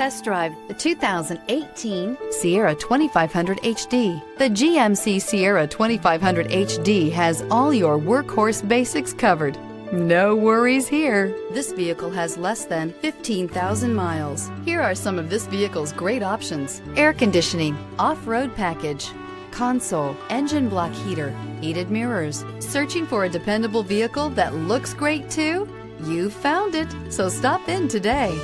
Test drive the 2018 Sierra 2500 HD. The GMC Sierra 2500 HD has all your workhorse basics covered. No worries here. This vehicle has less than 15,000 miles. Here are some of this vehicle's great options: air conditioning, off-road package, console, engine block heater, heated mirrors. Searching for a dependable vehicle that looks great too? You found it, so stop in today.